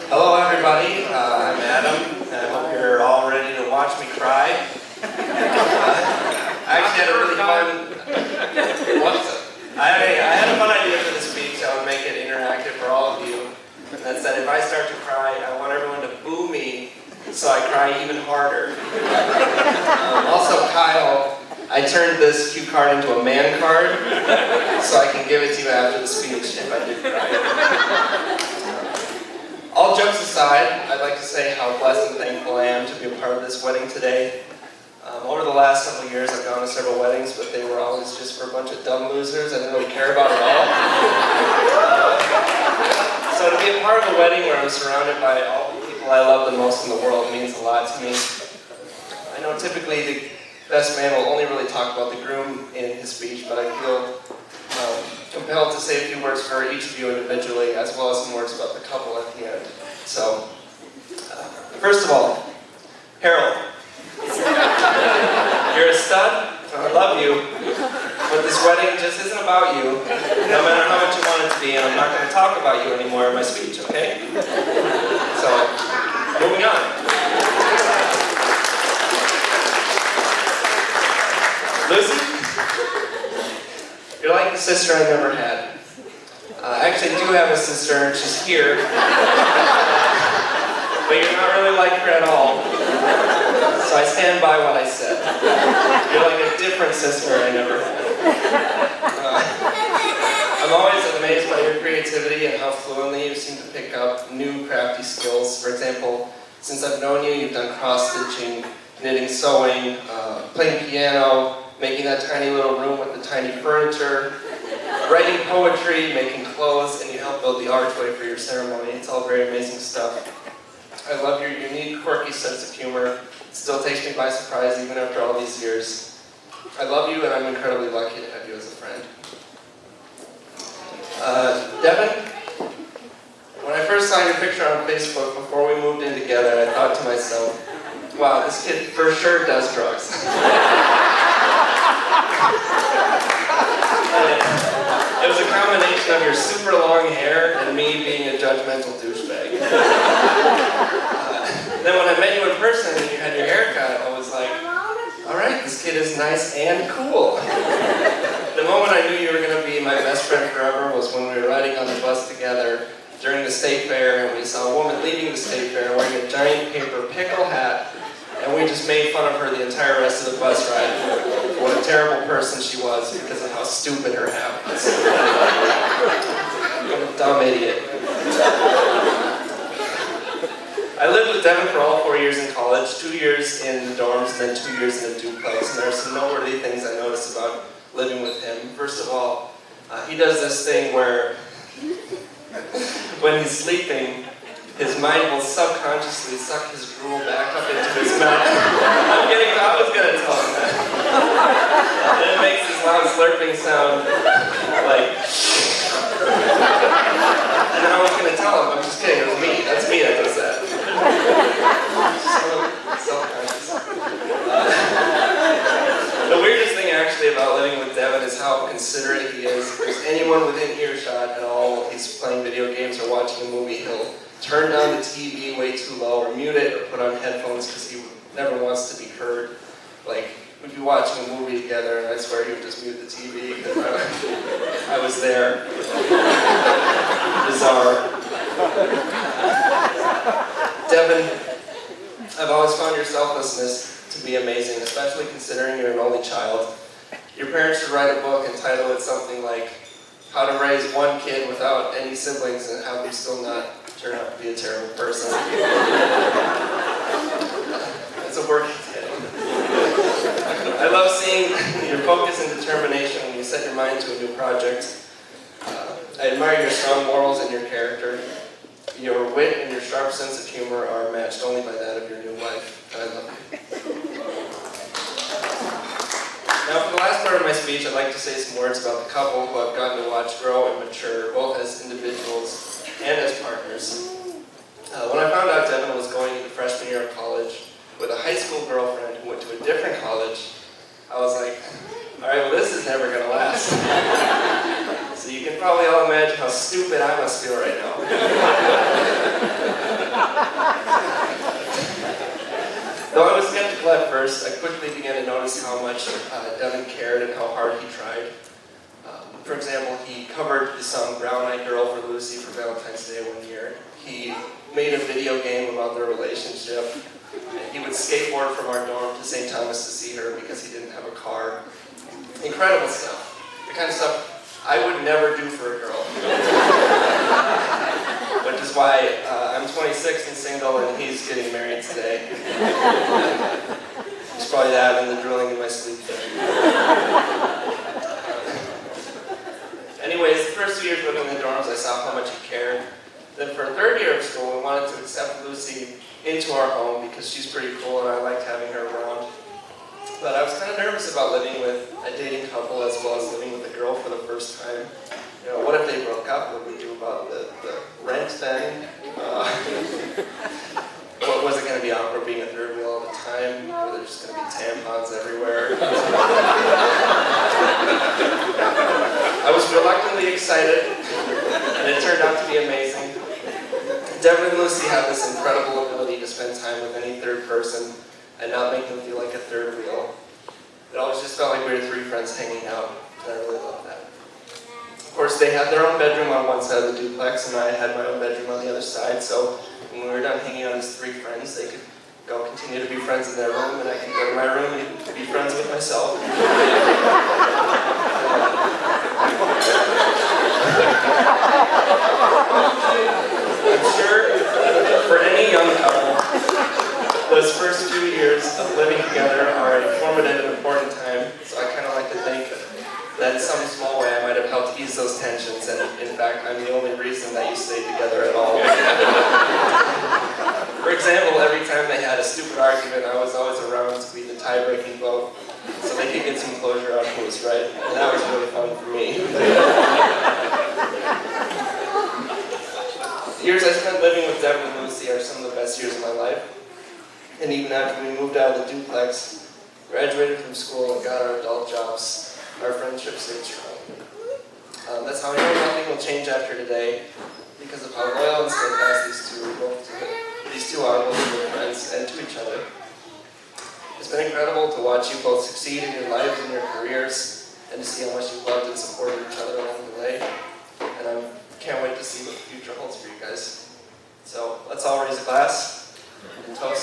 Hello everybody, I'm Adam, and I hope you're all ready to watch me cry. I actually had a really fun... I had a fun idea for this speech. I would make it interactive for all of you. That said, if I start to cry, I want everyone to boo me so I cry even harder. Also, Kyle, I turned this cue card into a man card so I can give it to you after the speech if I did cry. All jokes aside, I'd like to say how blessed and thankful I am to be a part of this wedding today. Over the last couple of years, I've gone to several weddings, but they were always just for a bunch of dumb losers I didn't really care about at all. So to be a part of a wedding where I'm surrounded by all the people I love the most in the world means a lot to me. I know typically the best man will only really talk about the groom in his speech, but I feel compelled to say a few words for each of you individually, as well as some words about the couple at the end. So, first of all, Harold. You're a stud, I love you, but this wedding just isn't about you, no matter how much you want it to be, and I'm not going to talk about you anymore in my speech, okay? So, moving on. Lucy? You're like the sister I never had. I actually do have a sister, and she's here. But you're not really like her at all. So I stand by what I said. You're like a different sister I never had. I'm always amazed by your creativity and how fluently you seem to pick up new crafty skills. For example, since I've known you, you've done cross-stitching, knitting, sewing, playing piano, making that tiny little room with the tiny furniture, writing poetry, making clothes, and you help build the archway for your ceremony. It's all very amazing stuff. I love your unique, quirky sense of humor. It still takes me by surprise even after all these years. I love you, and I'm incredibly lucky to have you as a friend. Devin, when I first saw your picture on Facebook before we moved in together, I thought to myself, wow, this kid for sure does drugs. It was a combination of your super long hair and me being a judgmental douchebag. Then when I met you in person and you had your hair cut, I was like, alright, this kid is nice and cool. The moment I knew you were going to be my best friend forever was when we were riding on the bus together during the state fair, and we saw a woman leaving the state fair wearing a giant paper pickle hat, and we just made fun of her the entire rest of the bus ride. What a terrible person she was because of how stupid her hat was. What a dumb idiot. I lived with Devin for all 4 years in college, 2 years in the dorms, and then 2 years in a duplex. And there are some noteworthy things I noticed about living with him. First of all, he does this thing where when he's sleeping, his mind will subconsciously suck his drool back up into his mouth. I was going to tell him that. And it makes this loud slurping sound, like... And I was going to tell him, I'm just kidding, it was me. That's me that does that. So self-conscious. The weirdest thing actually about living with Devin is how considerate he is. If there's anyone within earshot at all while he's playing video games or watching a movie, he'll turn down the TV way too low or mute it or put on headphones because he never wants to be heard. Like, we'd be watching a movie together and I swear he would just mute the TV because I was there. Bizarre. Devin, I've always found your selflessness to be amazing, especially considering you're an only child. Your parents should write a book and title it something like How to Raise One Kid Without Any Siblings and How to Still Not Turn Out to Be a Terrible Person. It's a working title. I love seeing your focus and determination when you set your mind to a new project. I admire your strong morals and your character. Your wit and your sharp sense of humor are matched only by that of your new wife. I love you. Now, for the last part of my speech, I'd like to say some words about the couple who I've gotten to watch grow and mature, both as individuals and as partners. When I found out Devin was going into freshman year of college with a high school girlfriend who went to a different college, I was like, alright, well this is never going to last. So you can probably all imagine how stupid I must feel right now. first, I quickly began to notice how much Devin cared and how hard he tried. For example, he covered the song Brown Eyed Girl for Lucy for Valentine's Day one year. He made a video game about their relationship. And he would skateboard from our dorm to St. Thomas to see her because he didn't have a car. Incredible stuff. The kind of stuff I would never do for a girl. Which is why I'm 26 and single and he's getting married today. It's probably that and the drilling in my sleep thing. Anyways, the first 2 years living in the dorms, I saw how much he cared. Then for a third year of school, we wanted to accept Lucy into our home because she's pretty cool and I liked having her around. But I was kind of nervous about living with a dating couple as well as living with a girl for the first time. You know, what if they broke up? What would we do about the rent then? What was it going to be awkward being a third wheel all the time? Were there just going to be tampons everywhere? I was reluctantly excited, and it turned out to be amazing. Devin and Lucy have this incredible ability to spend time with any third person and not make them feel like a third wheel. It always just felt like we were three friends hanging out, and I really love that. Of course, they had their own bedroom on one side of the duplex, and I had my own bedroom on the other side, so when we were done hanging out as three friends, they could go continue to be friends in their room, and I could go to my room and be friends with myself. I'm sure for any young couple, those first few years of living together are a formative and important time, so I kind of like to think that in some small way I might have helped ease those tensions, and in fact, I'm the only reason that you stayed together at all. For example, every time they had a stupid argument, I was always around to be the tie-breaking vote, so they could get some closure on who was right, and that was really fun for me. The years I spent living with Devin and Lucy are some of the best years of my life, and even after we moved out of the duplex, graduated from school, and got our adult jobs, our friendship stayed strong. That's how I know nothing will change after today, because of how loyal and steadfast these two are both to their friends and to each other. It's been incredible to watch you both succeed in your lives and your careers, and to see how much you've loved and supported each other along the way. And I can't wait to see what the future holds for you guys. So let's all raise a glass and toast